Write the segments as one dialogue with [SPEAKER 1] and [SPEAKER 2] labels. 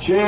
[SPEAKER 1] 6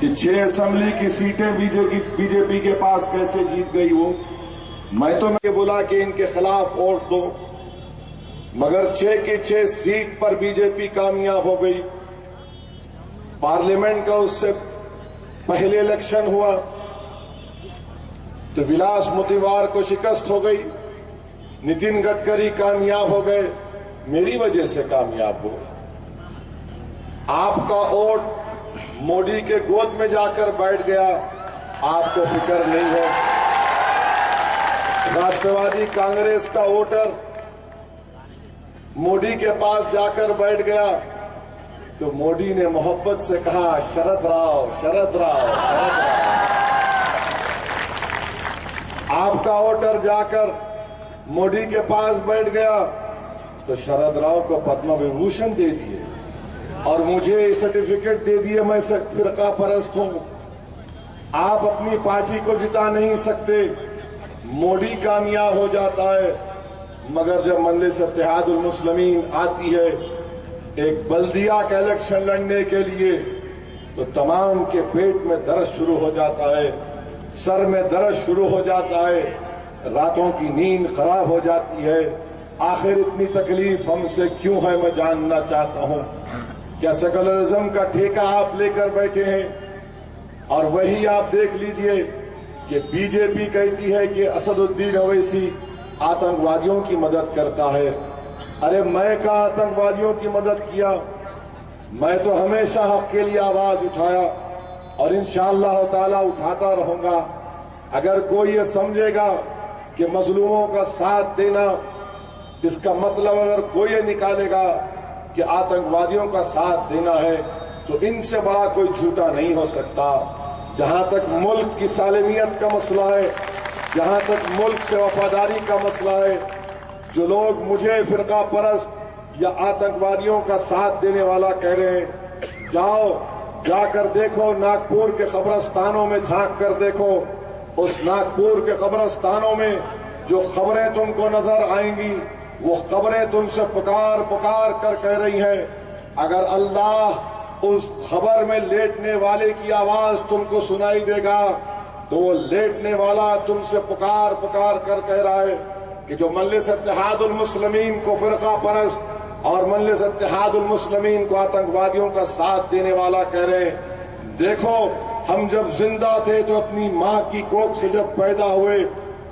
[SPEAKER 1] کہ 6 اسمبلی کی سیٹیں بی جے پی کے پاس کیسے جیت گئی وہ. میں تو بولا کہ ان کے خلاف ووٹ دو، مگر 6 کی 6 سیٹ پر بی جے پی کامیاب ہو گئی. پارلیمنٹ کا اس سے پہلے الیکشن ہوا تو ولاس متیوار کو شکست ہو گئی. نتن گڈکری کامیاب ہو گئے، میری وجہ سے کامیاب ہو. آپ کا ووٹ مودی کے گود میں جا کر بیٹھ گیا، آپ کو فکر نہیں ہے. راشٹروادی کانگریس کا ووٹر مودی کے پاس جا کر بیٹھ گیا تو مودی نے محبت سے کہا شرد راؤ شرد راؤ شرد راؤ. آپ کا ووٹر جا کر مودی کے پاس بیٹھ گیا تو شرد راؤ کو پدم وبھوشن دے دیے اور مجھے سرٹیفکیٹ دے دیے میں فرقہ پرست ہوں. آپ اپنی پارٹی کو جتا نہیں سکتے. مودی کامیاب ہو جاتا ہے، مگر جب مجلس اتحاد المسلمین آتی ہے ایک بلدیہ کا الیکشن لڑنے کے لیے تو تمام کے پیٹ میں درد شروع ہو جاتا ہے، سر میں درد شروع ہو جاتا ہے، راتوں کی نیند خراب ہو جاتی ہے. آخر اتنی تکلیف ہم سے کیوں ہے میں جاننا چاہتا ہوں. کیا سیکولرزم کا ٹھیکہ آپ لے کر بیٹھے ہیں؟ اور وہی آپ دیکھ لیجئے کہ بی جے پی کہتی ہے کہ اسد الدین اویسی آتنکوادیوں کی مدد کرتا ہے. ارے میں کہاں آتنکوادیوں کی مدد کیا؟ میں تو ہمیشہ حق کے لیے آواز اٹھایا اور انشاءاللہ تعالی اٹھاتا رہوں گا. اگر کوئی یہ سمجھے گا کہ مظلوموں کا ساتھ دینا، اس کا مطلب اگر کوئی یہ نکالے گا کہ آتنکوادیوں کا ساتھ دینا ہے تو ان سے بڑا کوئی جھوٹا نہیں ہو سکتا. جہاں تک ملک کی سالمیت کا مسئلہ ہے، جہاں تک ملک سے وفاداری کا مسئلہ ہے، جو لوگ مجھے فرقہ پرست یا آتنکوادیوں کا ساتھ دینے والا کہہ رہے ہیں، جا کر دیکھو ناگپور کے قبرستانوں میں جھانک کر دیکھو. اس ناگپور کے قبرستانوں میں جو خبریں تم کو نظر آئیں گی وہ خبریں تم سے پکار پکار کر کہہ رہی ہیں اگر اللہ اس خبر میں لیٹنے والے کی آواز تم کو سنائی دے گا تو وہ لیٹنے والا تم سے پکار پکار کر کہہ رہا ہے کہ جو مجلس اتحاد المسلمین کو فرقہ پرست اور مجلس اتحاد المسلمین کو آتنکوادیوں کا ساتھ دینے والا کہہ رہے ہیں، دیکھو ہم جب زندہ تھے تو اپنی ماں کی کوکھ سے جب پیدا ہوئے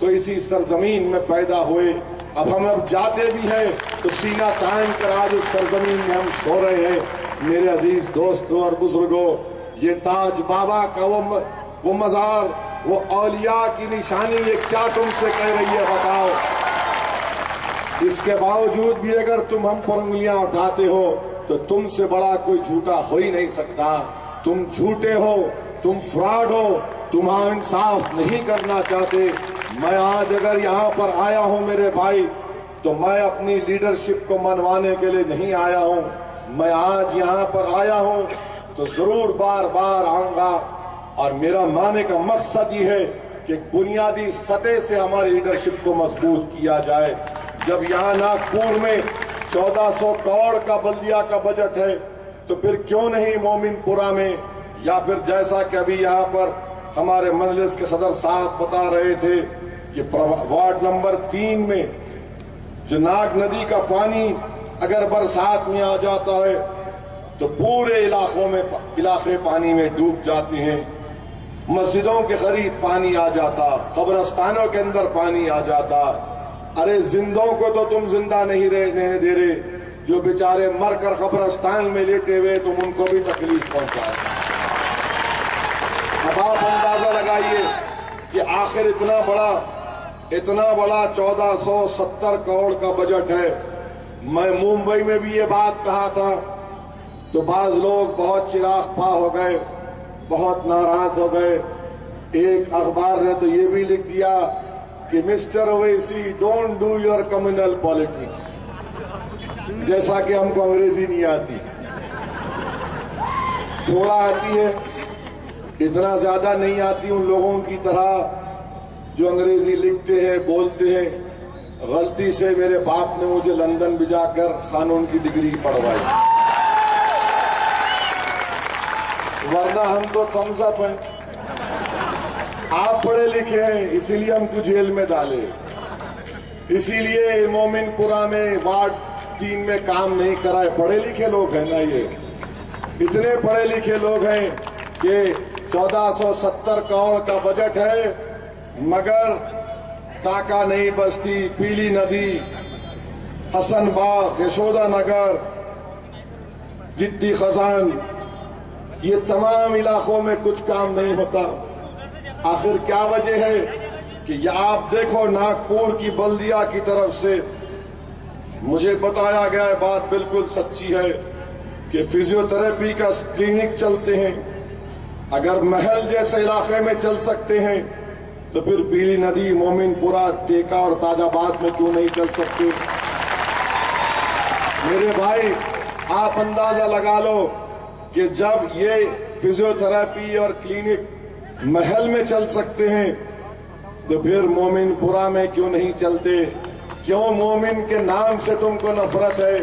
[SPEAKER 1] تو اسی سرزمین میں پیدا ہوئے. اب ہم جاتے بھی ہیں تو سینہ قائم کر آج اس سرزمین میں ہم سو رہے ہیں. میرے عزیز دوستوں اور بزرگوں، یہ تاج بابا کا وہ مزار، وہ اولیاء کی نشانی، یہ کیا تم سے کہہ رہی ہے بتاؤ؟ اس کے باوجود بھی اگر تم ہم پر انگلیاں اٹھاتے ہو تو تم سے بڑا کوئی جھوٹا ہو ہی نہیں سکتا. تم جھوٹے ہو، تم فراڈ ہو، تم انصاف نہیں کرنا چاہتے. میں آج اگر یہاں پر آیا ہوں میرے بھائی تو میں اپنی لیڈرشپ کو منوانے کے لیے نہیں آیا ہوں. میں آج یہاں پر آیا ہوں تو ضرور بار بار آؤں گا اور میرا ماننے کا مقصد یہ ہے کہ بنیادی سطح سے ہماری لیڈرشپ کو مضبوط کیا جائے. جب یہاں ناگپور میں 1400 کروڑ کا بلدیہ کا بجٹ ہے تو پھر کیوں نہیں مومن پورہ میں، یا پھر جیسا کہ ابھی یہاں پر ہمارے مجلس کے صدر صاحب بتا رہے تھے کہ وارڈ نمبر 3 میں جو ناگ ندی کا پانی اگر برسات میں آ جاتا ہے تو پورے علاقے پانی میں ڈوب جاتے ہیں. مسجدوں کے قریب پانی آ جاتا، قبرستانوں کے اندر پانی آ جاتا. ارے زندوں کو تو تم زندہ نہیں رہنے دے رہے، جو بیچارے مر کر قبرستان میں لیٹے ہوئے تم ان کو بھی تکلیف پہنچا. اب آپ اندازہ لگائیے کہ آخر اتنا بڑا 1470 کروڑ کا بجٹ ہے. میں ممبئی میں بھی یہ بات کہا تھا تو بعض لوگ بہت چراغ پا ہو گئے، بہت ناراض ہو گئے. ایک اخبار نے تو یہ بھی لکھ دیا کہ mister Owaisi don't do your communal politics, جیسا کہ ہم کو انگریزی نہیں آتی، تھوڑا آتی ہے، اتنا زیادہ نہیں آتی ان لوگوں کی طرح جو انگریزی لکھتے ہیں بولتے ہیں. غلطی سے میرے باپ نے مجھے لندن بھیجا کر قانون کی ڈگری پڑھوائی. ورنہ ہم تو تھمز اپ ہیں. آپ پڑھے لکھے ہیں اسی لیے ہم کو جیل میں ڈالے. اسی لیے مومن پورا میں وارڈ 3 میں کام نہیں کرائے. پڑھے لکھے لوگ ہیں نا, یہ اتنے پڑھے لکھے لوگ ہیں کہ 1470 کروڑ کا بجٹ ہے مگر ٹاکا نہیں بستی, پیلی ندی, حسن باغ, یشودا نگر, جتی خزان, یہ تمام علاقوں میں کچھ کام نہیں ہوتا. آخر کیا وجہ ہے کہ یہ آپ دیکھو ناگپور کی بلدیہ کی طرف سے مجھے بتایا گیا ہے, بات بالکل سچی ہے, کہ فزیو تھراپی کا کلینک چلتے ہیں. اگر محل جیسے علاقے میں چل سکتے ہیں تو پھر پیلی ندی, مومن پورا, ٹیکا اور تاج آباد میں کیوں نہیں چل سکتے؟ میرے بھائی آپ اندازہ لگا لو کہ جب یہ فزیو تھراپی اور کلینک محل میں چل سکتے ہیں تو پھر مومن پورا میں کیوں نہیں چلتے؟ کیوں مومن کے نام سے تم کو نفرت ہے؟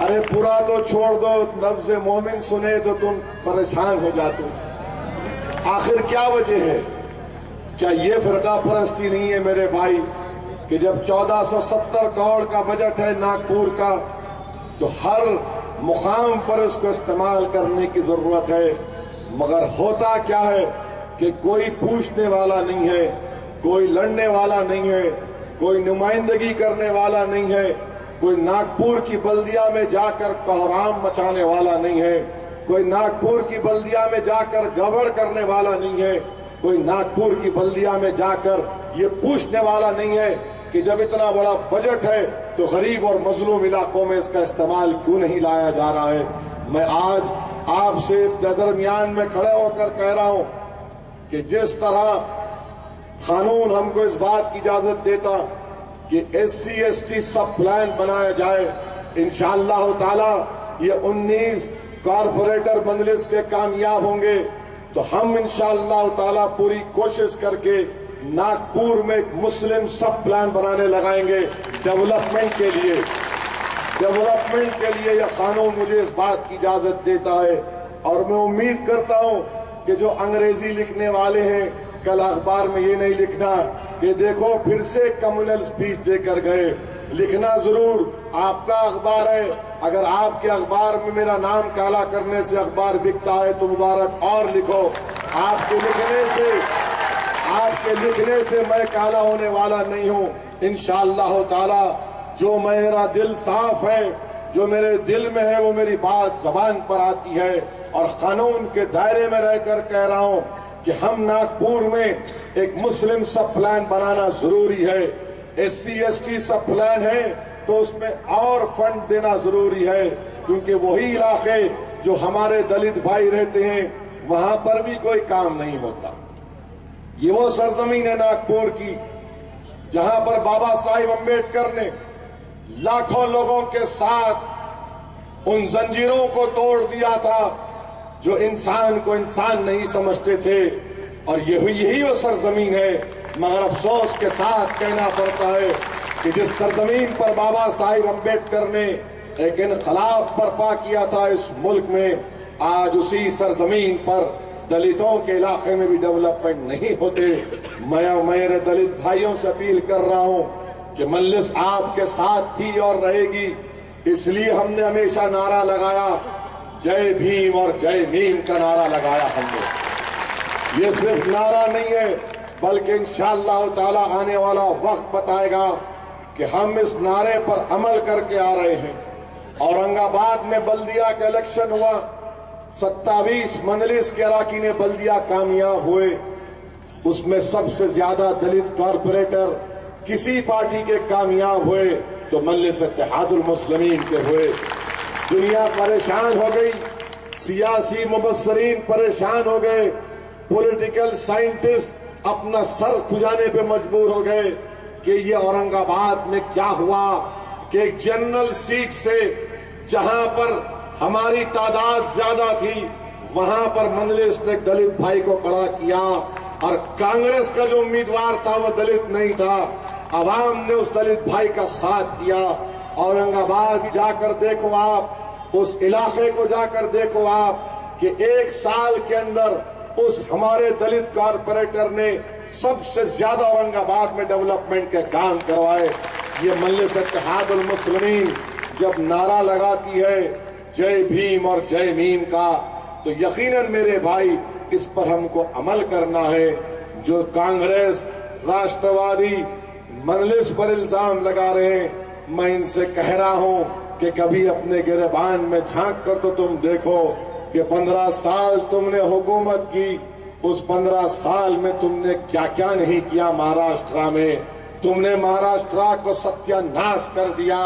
[SPEAKER 1] ارے پورا تو چھوڑ دو, لفظ مومن سنے تو تم پریشان ہو جاتے. آخر کیا وجہ ہے؟ کیا یہ فرقہ پرستی نہیں ہے میرے بھائی کہ جب 1470 کروڑ کا بجٹ ہے ناگپور کا تو ہر مقام پر اس کو استعمال کرنے کی ضرورت ہے, مگر ہوتا کیا ہے کہ کوئی پوچھنے والا نہیں ہے, کوئی لڑنے والا نہیں ہے, کوئی نمائندگی کرنے والا نہیں ہے, کوئی ناگپور کی بلدیہ میں جا کر کوہرام مچانے والا نہیں ہے, کوئی ناگپور کی بلدیہ میں جا کر گڑبڑ کرنے والا نہیں ہے, کوئی ناگپور کی بلدیہ میں جا کر یہ پوچھنے والا نہیں ہے کہ جب اتنا بڑا بجٹ ہے تو غریب اور مظلوم علاقوں میں اس کا استعمال کیوں نہیں لایا جا رہا ہے. میں آج آپ سے درمیان میں کھڑے ہو کر کہہ رہا ہوں کہ جس طرح قانون ہم کو اس بات کی اجازت دیتا کہ SC/ST سب پلان بنایا جائے, انشاءاللہ تعالی یہ 19 کارپوریٹر مجلس کے کامیاب ہوں گے تو ہم انشاءاللہ تعالی پوری کوشش کر کے ناگپور میں ایک مسلم سب پلان بنانے لگائیں گے ڈیولپمنٹ کے لیے. ڈیولپمنٹ کے لیے یہ قانون مجھے اس بات کی اجازت دیتا ہے, اور میں امید کرتا ہوں کہ جو انگریزی لکھنے والے ہیں کل اخبار میں یہ نہیں لکھنا کہ دیکھو پھر سے کمیونل اسپیچ دے کر گئے. لکھنا ضرور, آپ کا اخبار ہے, اگر آپ کے اخبار میں میرا نام کالا کرنے سے اخبار بکتا ہے تو مبارک اور لکھو. آپ کے لکھنے سے میں کالا ہونے والا نہیں ہوں. انشاءاللہ تعالی جو میرا دل صاف ہے, جو میرے دل میں ہے, وہ میری بات زبان پر آتی ہے, اور قانون کے دائرے میں رہ کر کہہ رہا ہوں کہ ہم ناگپور میں ایک مسلم سب پلان بنانا ضروری ہے. SC/ST سب پلان ہے تو اس میں اور فنڈ دینا ضروری ہے, کیونکہ وہی علاقے جو ہمارے دلت بھائی رہتے ہیں وہاں پر بھی کوئی کام نہیں ہوتا. یہ وہ سرزمین ہے ناگپور کی جہاں پر بابا صاحب امبیڈکر نے لاکھوں لوگوں کے ساتھ ان زنجیروں کو توڑ دیا تھا جو انسان کو انسان نہیں سمجھتے تھے, اور یہی وہ سرزمین ہے. مگر افسوس کے ساتھ کہنا پڑتا ہے کہ جس سرزمین پر بابا صاحب امبیڈکر نے ایک انقلاب برپا کیا تھا اس ملک میں, آج اسی سرزمین پر دلتوں کے علاقے میں بھی ڈیولپمنٹ نہیں ہوتے. میں میرے دلت بھائیوں سے اپیل کر رہا ہوں کہ مجلس آپ کے ساتھ تھی اور رہے گی, اس لیے ہم نے ہمیشہ نعرہ لگایا جے بھیم اور جے میم کا نعرہ لگایا ہم نے. یہ صرف نعرہ نہیں ہے بلکہ انشاءاللہ تعالی آنے والا وقت بتائے گا کہ ہم اس نعرے پر عمل کر کے آ رہے ہیں. اورنگ آباد میں بلدیہ کا الیکشن ہوا, 27 مجلس کے اراکین بلدیہ کامیاب ہوئے. اس میں سب سے زیادہ دلت کارپوریٹر کسی پارٹی کے کامیاب ہوئے تو مجلس اتحاد المسلمین کے ہوئے. دنیا پریشان ہو گئی, سیاسی مبصرین پریشان ہو گئے, پولیٹیکل سائنٹسٹ اپنا سر کھجانے پہ مجبور ہو گئے کہ یہ اورنگ آباد میں کیا ہوا کہ ایک جنرل سیٹ سے جہاں پر ہماری تعداد زیادہ تھی وہاں پر مجلس نے دلت بھائی کو کھڑا کیا, اور کانگریس کا جو امیدوار تھا وہ دلت نہیں تھا. عوام نے اس دلت بھائی کا ساتھ دیا. اورنگ آباد جا کر دیکھو آپ, اس علاقے کو جا کر دیکھو آپ کہ 1 سال کے اندر اس ہمارے دلت کارپوریٹر نے سب سے زیادہ اورنگ آباد میں ڈیولپمنٹ کے کام کروائے. یہ مجلس اتحاد المسلمین جب نعرہ لگاتی ہے جے بھیم اور جے میم کا، تو یقیناً میرے بھائی اس پر ہم کو عمل کرنا ہے. جو کانگریس راشٹروادی مجلس پر الزام لگا رہے ہیں، میں ان سے کہہ رہا ہوں کہ کبھی اپنے گریبان میں جھانک کر تو تم دیکھو کہ 15 سال تم نے حکومت کی، اس 15 سال میں تم نے کیا کیا نہیں کیا. مہاراشٹرا میں تم نے مہاراشٹرا کو ستیہ ناش کر دیا.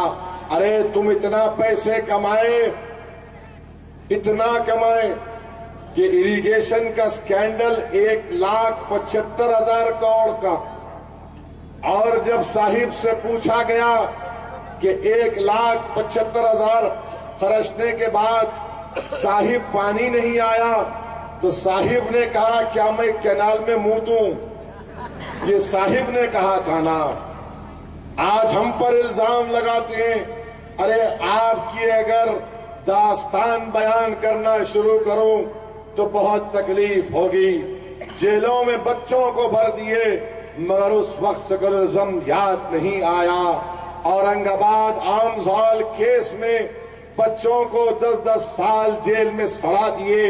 [SPEAKER 1] ارے تم اتنا پیسے کمائے، اتنا کمائے کہ اریگیشن کا سکینڈل 1,75,000 کروڑ کا، اور جب صاحب سے پوچھا گیا کہ 1,75,000 خرچنے کے بعد صاحب پانی نہیں آیا، تو صاحب نے کہا کیا میں کینال میں منہ دوں؟ یہ صاحب نے کہا تھا نا. آج ہم پر الزام لگاتے ہیں. ارے آپ کی اگر داستان بیان کرنا شروع کروں تو بہت تکلیف ہوگی. جیلوں میں بچوں کو بھر دیے مگر اس وقت سیکولرزم یاد نہیں آیا. اورنگ آباد آمزال کیس میں بچوں کو 10-10 سال جیل میں سڑا دیے.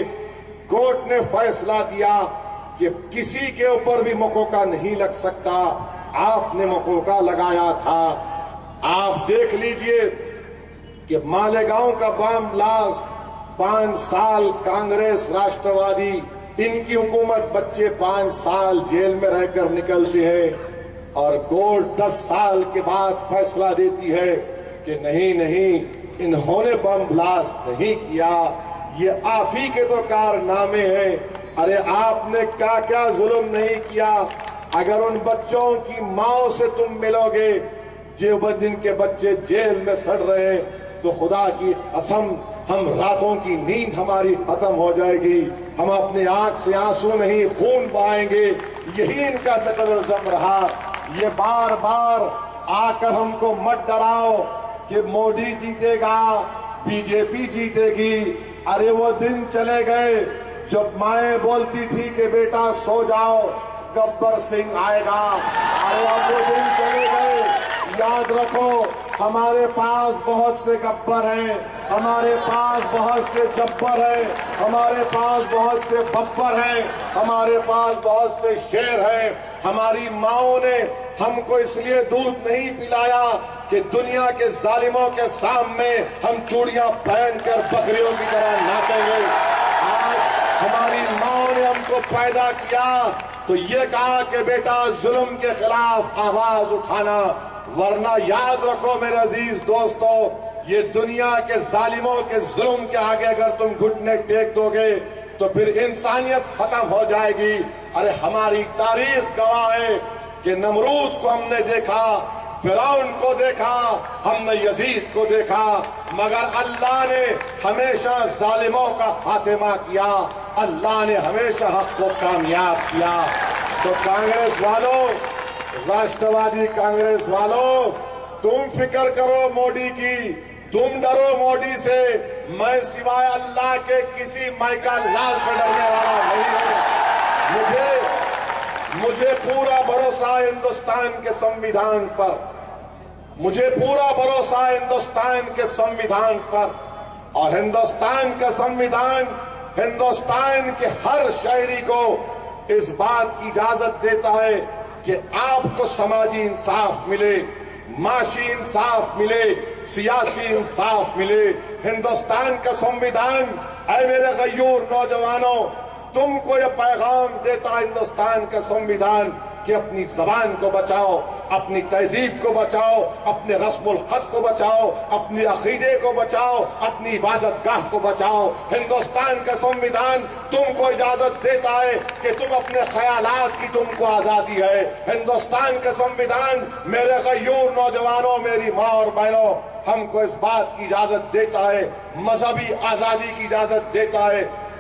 [SPEAKER 1] کورٹ نے فیصلہ دیا کہ کسی کے اوپر بھی مکوکا نہیں لگ سکتا. آپ نے مکوکا لگایا تھا. آپ دیکھ لیجئے کہ مالیگاؤں کا بام بلاسٹ 5 سال کانگریس راشٹروادی ان کی حکومت، بچے 5 سال جیل میں رہ کر نکلتے ہیں اور کورٹ 10 سال کے بعد فیصلہ دیتی ہے کہ نہیں انہوں نے بم بلاسٹ نہیں کیا، یہ آپ ہی کے تو کارنامے ہیں. ارے آپ نے کیا کیا ظلم نہیں کیا. اگر ان بچوں کی ماں سے تم ملو گے جن کے بچے جیل میں سڑ رہے ہیں، تو خدا کی قسم ہم راتوں کی نیند ہماری ختم ہو جائے گی. ہم اپنے آنکھ سے آنسو نہیں خون بہائیں گے. یہی ان کا سیکولرزم رہا. یہ بار بار آ کر ہم کو مت ڈراؤ کہ مودی جیتے گا، بی جے پی جیتے گی. ارے وہ دن چلے گئے جب مائیں بولتی تھی کہ بیٹا سو جاؤ گبر سنگھ آئے گا. ارے اب وہ دن چلے گئے. یاد رکھو ہمارے پاس بہت سے گبر ہیں، ہمارے پاس بہت سے جبر ہیں، ہمارے پاس بہت سے ببر ہیں، ہمارے پاس بہت سے شیر ہیں. ہماری ماؤں نے ہم کو اس لیے دودھ نہیں پلایا کہ دنیا کے ظالموں کے سامنے ہم چوڑیاں پہن کر بکریوں کی طرح ناچیں گے. آج ہماری ماؤں نے ہم کو پیدا کیا تو یہ کہا کہ بیٹا ظلم کے خلاف آواز اٹھانا. ورنہ یاد رکھو میرے عزیز دوستو، یہ دنیا کے ظالموں کے ظلم کے آگے اگر تم گھٹنے ٹیک دو گے تو پھر انسانیت ختم ہو جائے گی. ارے ہماری تاریخ گواہ ہے کہ نمرود کو ہم نے دیکھا، فرعون کو دیکھا، ہم نے یزید کو دیکھا، مگر اللہ نے ہمیشہ ظالموں کا خاتمہ کیا. اللہ نے ہمیشہ حق کو کامیاب کیا. تو کانگریس والوں، راشٹروادی کانگریس والوں، تم فکر کرو مودی کی، تم ڈرو مودی سے. میں سوائے اللہ کے کسی مائیکا لال سے ڈرنے والا نہیں ہوں. مجھے پورا بھروسہ ہندوستان کے سنویدھان پر، مجھے پورا بھروسہ ہندوستان کے سنویدھان پر. اور ہندوستان کا سنویدھان ہندوستان کے ہر شہری کو اس بات کی اجازت دیتا ہے کہ آپ کو سماجی انصاف ملے، معاشی انصاف ملے، سیاسی انصاف ملے. ہندوستان کا سنویدھان، اے میرے غیور نوجوانوں، تم کو یہ پیغام دیتا ہے ہندوستان کا سنویدھان کہ اپنی زبان کو بچاؤ، اپنی تہذیب کو بچاؤ، اپنے رسم الخط کو بچاؤ، اپنے عقیدے کو بچاؤ، اپنی عبادت گاہ کو بچاؤ. ہندوستان کا سنویدھان تم کو اجازت دیتا ہے کہ تم اپنے خیالات کی تم کو آزادی ہے. ہندوستان کا سنویدھان میرے غیور نوجوانوں، میری ماں اور بہنوں، ہم کو اس بات کی اجازت دیتا ہے، مذہبی آزادی کی اجازت دیتا ہے،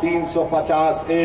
[SPEAKER 2] 350A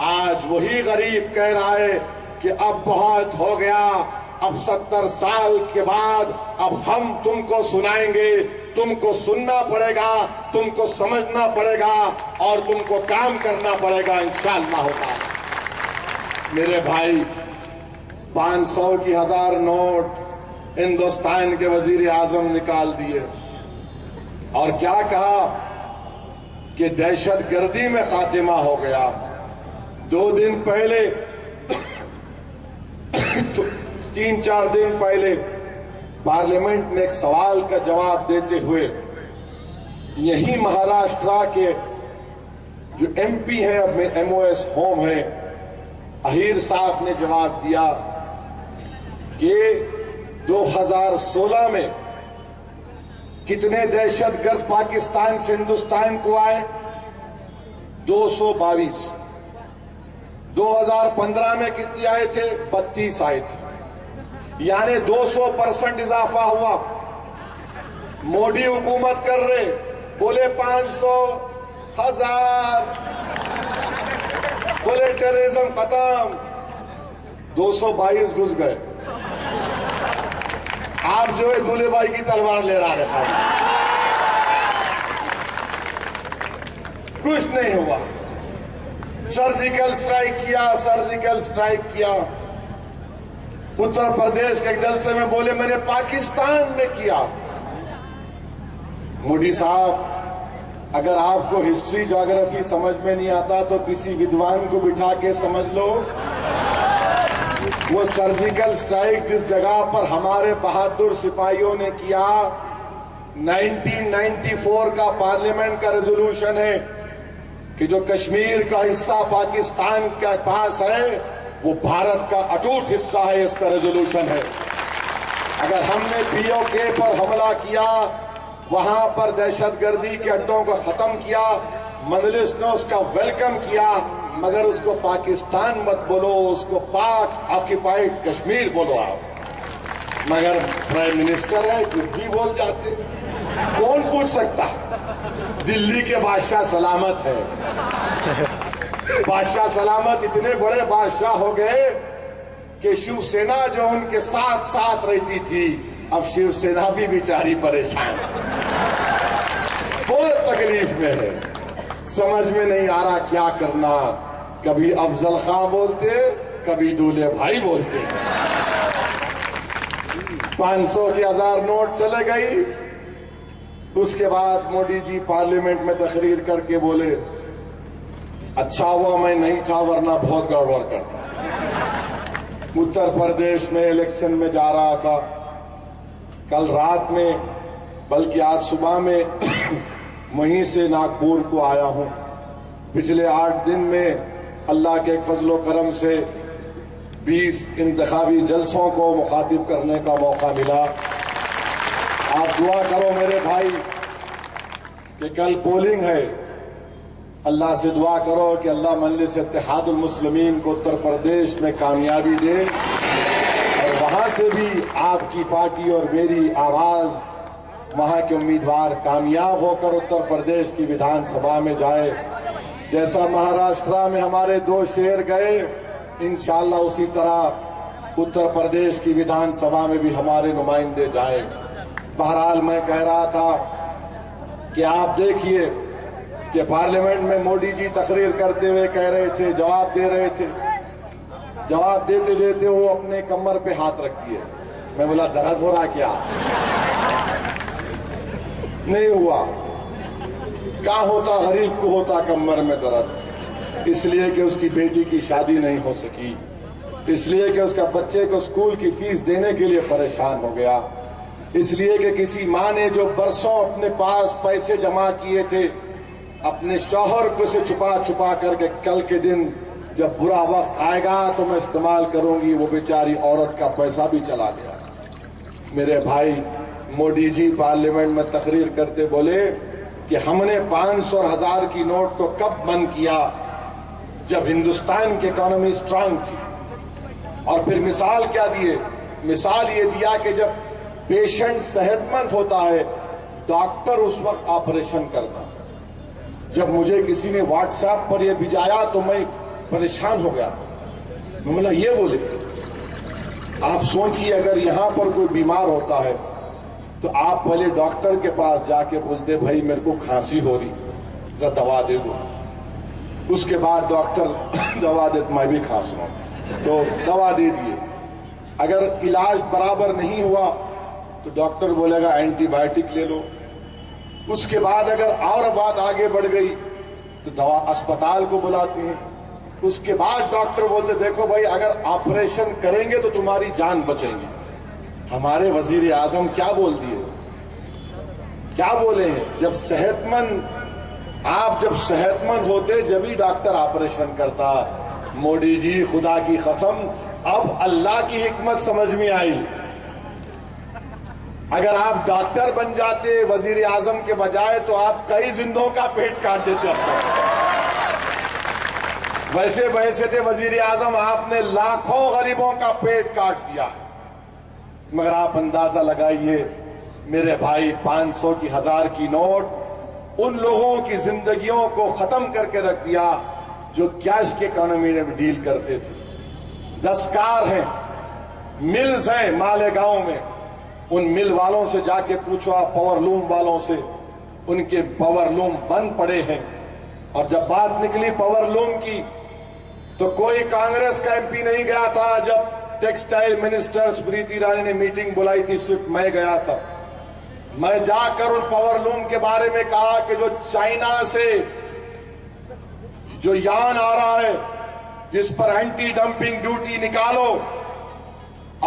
[SPEAKER 1] آج وہی غریب کہہ رہا ہے کہ اب بہت ہو گیا، اب 70 سال کے بعد اب ہم تم کو سنائیں گے، تم کو سننا پڑے گا، تم کو سمجھنا پڑے گا اور تم کو کام کرنا پڑے گا انشاءاللہ ہوگا۔ میرے بھائی، 500 کی 1000 نوٹ ہندوستان کے وزیر اعظم نکال دیے اور کیا کہا کہ دہشت گردی میں خاتمہ ہو گیا۔ 2 دن پہلے 3-4 دن پہلے پارلیمنٹ میں ایک سوال کا جواب دیتے ہوئے یہی مہاراشٹرا کے جو ایم پی ہیں، اب میں ایم او ایس ہوم ہیں، اہیر صاحب نے جواب دیا کہ 2016 میں کتنے دہشت گرد پاکستان سے ہندوستان کو آئے؟ 222۔ 2015 میں کتنے آئے تھے؟ 32 آئے تھے، یعنی 200% اضافہ ہوا۔ موڈی حکومت کر رہے، بولے 500، 1000، بولے ٹیررزم ختم، 222 گھس گئے۔ آپ جو ہے دولے بھائی کی تلوار لے رہا ہے، کچھ نہیں ہوا۔ سرجیکل سٹرائک کیا، اتر پردیش کے جلسے میں بولے میں نے پاکستان میں کیا۔ موڈی صاحب، اگر آپ کو ہسٹری جغرافی سمجھ میں نہیں آتا تو کسی ودوان کو بٹھا کے سمجھ لو۔ وہ سرجیکل سٹرائک جس جگہ پر ہمارے بہادر سپاہیوں نے کیا، 1994 کا پارلیمنٹ کا ریزولوشن ہے کہ جو کشمیر کا حصہ پاکستان کے پاس ہے وہ بھارت کا اٹوٹ حصہ ہے، اس کا ریزولوشن ہے۔ اگر ہم نے پی او کے پر حملہ کیا، وہاں پر دہشت گردی کے اڈوں کو ختم کیا، مجلس نے اس کا ویلکم کیا، مگر اس کو پاکستان مت بولو، اس کو پاک آکیپائڈ کشمیر بولو آپ۔ مگر پرائم منسٹر ہے، کچھ بھی بول جاتے، کون پوچھ سکتا؟ دلی کے بادشاہ سلامت ہے، بادشاہ سلامت اتنے بڑے بادشاہ ہو گئے کہ شیو سینا جو ان کے ساتھ رہتی تھی، اب شیو سینا بھی بیچاری پریشان، بہت تکلیف میں ہے، سمجھ میں نہیں آ رہا کیا کرنا۔ کبھی افضل خان بولتے، کبھی دولے بھائی بولتے۔ 500 کی 1000 نوٹ چلے گئی۔ اس کے بعد موڈی جی پارلیمنٹ میں تقریر کر کے بولے اچھا ہوا میں نہیں تھا ورنہ بہت گڑبڑ کرتا۔ اتر پردیش میں الیکشن میں جا رہا تھا، کل رات میں بلکہ آج صبح میں وہیں سے ناگپور کو آیا ہوں۔ پچھلے 8 دن میں اللہ کے فضل و کرم سے 20 انتخابی جلسوں کو مخاطب کرنے کا موقع ملا۔ آپ دعا کرو میرے بھائی کہ کل پولنگ ہے، اللہ سے دعا کرو کہ اللہ مجلس اتحاد المسلمین کو اتر پردیش میں کامیابی دے اور وہاں سے بھی آپ کی پارٹی اور میری آواز وہاں کے امیدوار کامیاب ہو کر اتر پردیش کی ودھان سبھا میں جائے۔ جیسا مہاراشٹرا میں ہمارے 2 شہر گئے، انشاءاللہ اسی طرح اتر پردیش کی ودھان سبھا میں بھی ہمارے نمائندے جائیں۔ بہرحال میں کہہ رہا تھا کہ آپ دیکھیے کہ پارلیمنٹ میں موڈی جی تقریر کرتے ہوئے کہہ رہے تھے، جواب دے رہے تھے، جواب دیتے دیتے وہ اپنے کمر پہ ہاتھ رکھ دیے۔ میں بولا درد ہو رہا کیا؟ نہیں ہوا۔ کیا ہوتا؟ غریب کو ہوتا کمر میں درد، اس لیے کہ اس کی بیٹی کی شادی نہیں ہو سکی، اس لیے کہ اس کا بچے کو اسکول کی فیس دینے کے لیے پریشان ہو گیا، اس لیے کہ کسی ماں نے جو برسوں اپنے پاس پیسے جمع کیے تھے اپنے شوہر کو سے چھپا کر کے کل کے دن جب برا وقت آئے گا تو میں استعمال کروں گی، وہ بیچاری عورت کا پیسہ بھی چلا گیا۔ میرے بھائی، موڈی جی پارلیمنٹ میں تقریر کرتے بولے کہ ہم نے 500 اور 1000 کی نوٹ کو کب بند کیا؟ جب ہندوستان کی اکانومی اسٹرانگ تھی۔ اور پھر مثال کیا دیے؟ مثال یہ دیا کہ جب پیشنٹ صحت مند ہوتا ہے ڈاکٹر اس وقت آپریشن کرتا۔ جب مجھے کسی نے واٹس ایپ پر یہ بھیجایا تو میں
[SPEAKER 2] پریشان ہو گیا. میں بولا یہ بولے. آپ سوچیے اگر یہاں پر کوئی بیمار ہوتا ہے تو آپ پہلے ڈاکٹر کے پاس جا کے بولتے بھائی میرے کو کھانسی ہو رہی, ذرا دوا دے دو. اس کے بعد ڈاکٹر دوا دے, میں بھی کھانس رہا ہوں تو دوا دے دیے. اگر علاج برابر نہیں ہوا تو ڈاکٹر بولے گا اینٹی بایوٹک لے لو. اس کے بعد اگر اور بات آگے بڑھ گئی تو دوا اسپتال کو بلاتے ہیں. اس کے بعد ڈاکٹر بولتے دیکھو بھائی اگر آپریشن کریں گے تو تمہاری جان بچیں گی. ہمارے وزیر اعظم کیا بول دیے, کیا بولے ہیں, جب صحت مند ہوتے جبھی ڈاکٹر آپریشن کرتا. مودی جی خدا کی قسم اب اللہ کی حکمت سمجھ میں آئی. اگر آپ ڈاکٹر بن جاتے وزیر اعظم کے بجائے تو آپ کئی زندوں کا پیٹ کاٹ دیتے. اب تک ویسے تھے وزیر اعظم, آپ نے لاکھوں غریبوں کا پیٹ کاٹ دیا. مگر آپ اندازہ لگائیے میرے بھائی, 500 کی 1000 کی نوٹ ان لوگوں کی زندگیوں کو ختم کر کے رکھ دیا جو کیش کی اکانومی میں ڈیل کرتے تھے. دستکار ہیں, ملز ہیں مالیگاؤں میں, ان مل والوں سے جا کے پوچھو آپ, پاور لوم والوں سے, ان کے پاور لوم بند پڑے ہیں. اور جب بات نکلی پاور لوم کی تو کوئی کانگریس کا ایم پی نہیں گیا تھا. جب ٹیکسٹائل منسٹر اسمرتی ایرانی نے میٹنگ بلائی تھی صرف میں گیا تھا. میں جا کر ان پاور لوم کے بارے میں کہا کہ جو چائنا سے جو یان آ رہا ہے جس پر اینٹی ڈمپنگ ڈیوٹی نکالو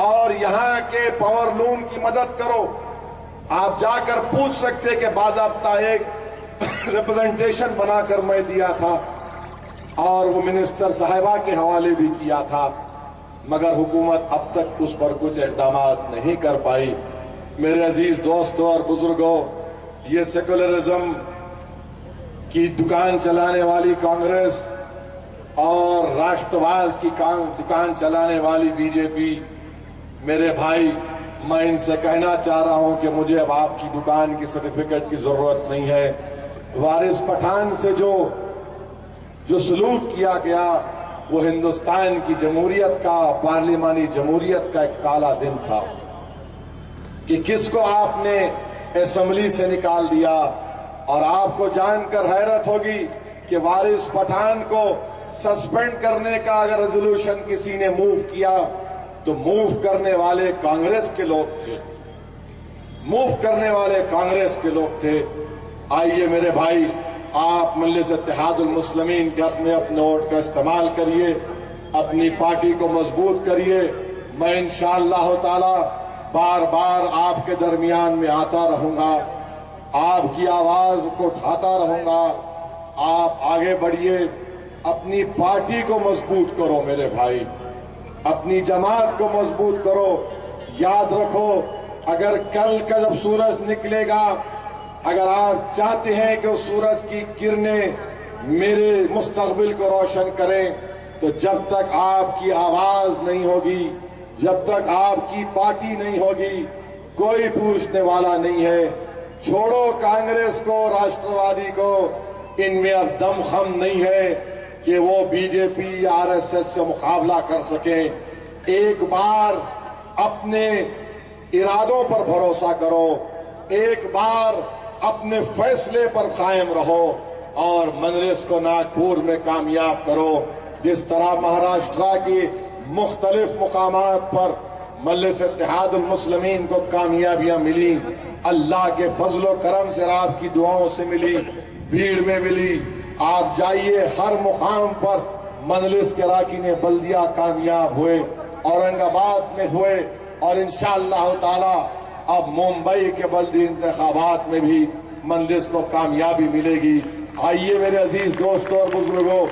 [SPEAKER 2] اور یہاں کے پاور لوم کی مدد کرو. آپ جا کر پوچھ سکتے کہ باضابطہ ایک ریپرزنٹیشن بنا کر میں دیا تھا اور وہ منسٹر صاحبہ کے حوالے بھی کیا تھا, مگر حکومت اب تک اس پر کچھ اقدامات نہیں کر پائی. میرے عزیز دوستوں اور بزرگوں, یہ سیکولرزم کی دکان چلانے والی کانگریس اور راشٹرواد کی دکان چلانے والی بی جے پی, میرے بھائی میں ان سے کہنا چاہ رہا ہوں کہ مجھے اب آپ کی دکان کی سرٹیفکیٹ کی ضرورت نہیں ہے. وارث پٹھان سے جو سلوک کیا گیا وہ ہندوستان کی جمہوریت کا, پارلیمانی جمہوریت کا ایک کالا دن تھا کہ کس کو آپ نے اسمبلی سے نکال دیا. اور آپ کو جان کر حیرت ہوگی کہ وارث پٹھان کو سسپینڈ کرنے کا اگر ریزولوشن کسی نے موو کیا تو موو کرنے والے کانگریس کے لوگ تھے. موو کرنے والے کانگریس کے لوگ تھے. آئیے میرے بھائی, آپ مجلس اتحاد المسلمین کے حق میں اپنے ووٹ کا استعمال کریے, اپنی پارٹی کو مضبوط کریے. میں انشاءاللہ تعالی بار بار آپ کے درمیان میں آتا رہوں گا, آپ کی آواز کو اٹھاتا رہوں گا. آپ آگے بڑھیے, اپنی پارٹی کو مضبوط کرو میرے بھائی, اپنی جماعت کو مضبوط کرو. یاد رکھو اگر کل کا جب سورج نکلے گا, اگر آپ چاہتے ہیں کہ اس سورج کی کرنیں میرے مستقبل کو روشن کریں تو جب تک آپ کی آواز نہیں ہوگی, جب تک آپ کی پارٹی نہیں ہوگی, کوئی پوچھنے والا نہیں ہے. چھوڑو کانگریس کو, راشٹروادی کو, ان میں اب دم خم نہیں ہے کہ وہ بی جے پی یا آر ایس ایس سے مقابلہ کر سکیں. ایک بار اپنے ارادوں پر بھروسہ کرو, ایک بار اپنے فیصلے پر قائم رہو اور مجلس کو ناگپور میں کامیاب کرو. جس طرح مہاراشٹرا کی مختلف مقامات پر مجلس اتحاد المسلمین کو کامیابیاں ملی, اللہ کے فضل و کرم سے, آپ کی دعاؤں سے ملی, بھیڑ میں ملی. آپ جائیے ہر مقام پر مجلس کے اراکین بلدیہ کامیاب ہوئے, اورنگ آباد میں ہوئے, اور انشاءاللہ تعالی اب ممبئی کے بلدی انتخابات میں بھی مجلس کو کامیابی ملے گی. آئیے میرے عزیز دوستوں اور بزرگوں,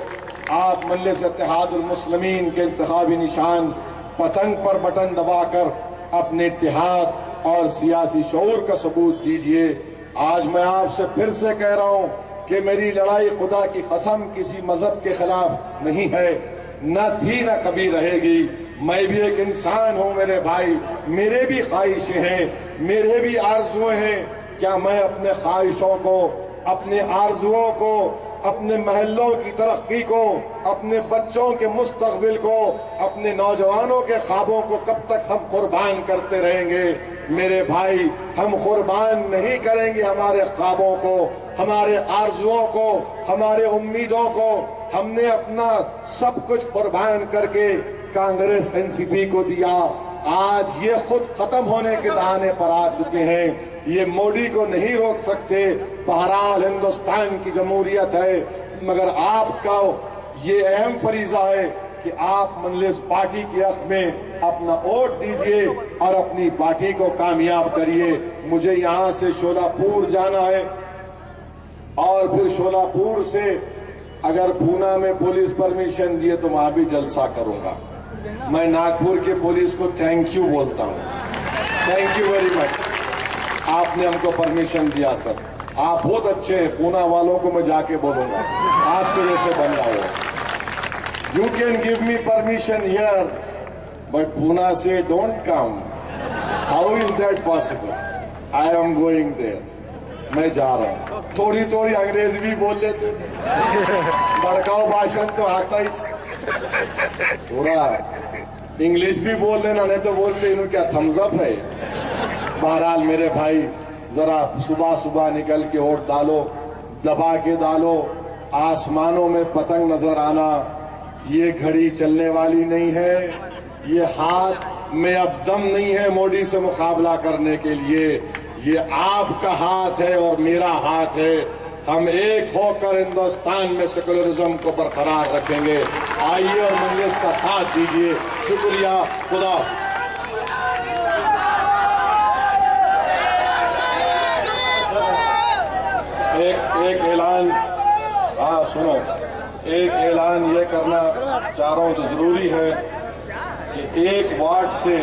[SPEAKER 2] آپ مجلس اتحاد المسلمین کے انتخابی نشان پتنگ پر بٹن دبا کر اپنے اتحاد اور سیاسی شعور کا ثبوت دیجیے. آج میں آپ سے پھر سے کہہ رہا ہوں کہ میری لڑائی خدا کی قسم کسی مذہب کے خلاف نہیں ہے, نہ تھی نہ کبھی رہے گی. میں بھی ایک انسان ہوں میرے بھائی, میرے بھی خواہشیں ہیں, میرے بھی آرزویں ہیں. کیا میں اپنے خواہشوں کو, اپنے آرزوؤں کو
[SPEAKER 1] اپنے محلوں کی ترقی کو، اپنے بچوں کے مستقبل کو، اپنے نوجوانوں کے خوابوں کو کب تک ہم قربان کرتے رہیں گے؟ میرے بھائی، ہم قربان نہیں کریں گے ہمارے خوابوں کو، ہمارے آرزوؤں کو، ہمارے امیدوں کو۔ ہم نے اپنا سب کچھ قربان کر کے کانگریس این سی پی کو دیا، آج یہ خود ختم ہونے کے دہانے پر آ چکے ہیں۔ یہ مودی کو نہیں روک سکتے۔ بہرحال ہندوستان کی جمہوریت ہے، مگر آپ کا یہ اہم فریضہ ہے کہ آپ منلس پارٹی کے حق میں اپنا ووٹ دیجیے اور اپنی پارٹی کو کامیاب کریے۔ مجھے یہاں سے شولاپور جانا ہے اور پھر شولاپور سے اگر پونا میں پولیس پرمیشن دیے تو وہاں بھی جلسہ کروں گا۔ میں ناگپور کے پولیس کو تھینک یو بولتا ہوں، تھینک یو ویری مچ، آپ نے ہم کو پرمیشن دیا سر، آپ بہت اچھے ہیں، پونا والوں کو میں جا کے بولوں گا آپ کے جیسے بندہ ہو۔ You can give me permission here but Poona سے don't come, how is that possible? I am going there, میں جا رہا ہوں۔ تھوڑی تھوڑی انگریزی بھی بول لیتے، بڑکاؤ بھاشن تو آتا ہی، تھوڑا انگلش بھی بول دینا، نہیں تو بولتے انہوں کیا تھمز اپ ہے۔ بہرحال میرے بھائی، ذرا صبح صبح نکل کے ووٹ ڈالو، دبا کے ڈالو۔ آسمانوں میں پتنگ نظر آنا یہ گھڑی چلنے والی نہیں ہے، یہ ہاتھ میں اب دم نہیں ہے مودی سے مقابلہ کرنے کے لیے۔ یہ آپ کا ہاتھ ہے اور میرا ہاتھ ہے، ہم ایک ہو کر ہندوستان میں سیکولرزم کو برقرار رکھیں گے۔ آئیے اور منجلس کا ساتھ دیجیے۔ شکریہ، خدا۔ ایک اعلان، سنو، ایک اعلان یہ کرنا چاہ رہا ہوں تو ضروری ہے کہ ایک وارڈ سے،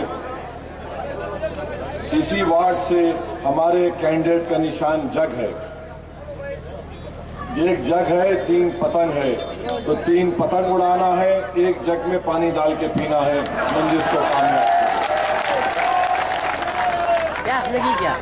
[SPEAKER 1] اسی وارڈ سے ہمارے کینڈیڈیٹ کا نشان جگ ہے، ایک جگ ہے، 3 پتنگ ہے، تو 3 پتنگ اڑانا ہے، ایک جگ میں پانی ڈال کے پینا ہے، منجلس کو کامیاب
[SPEAKER 3] کیا لگی کیا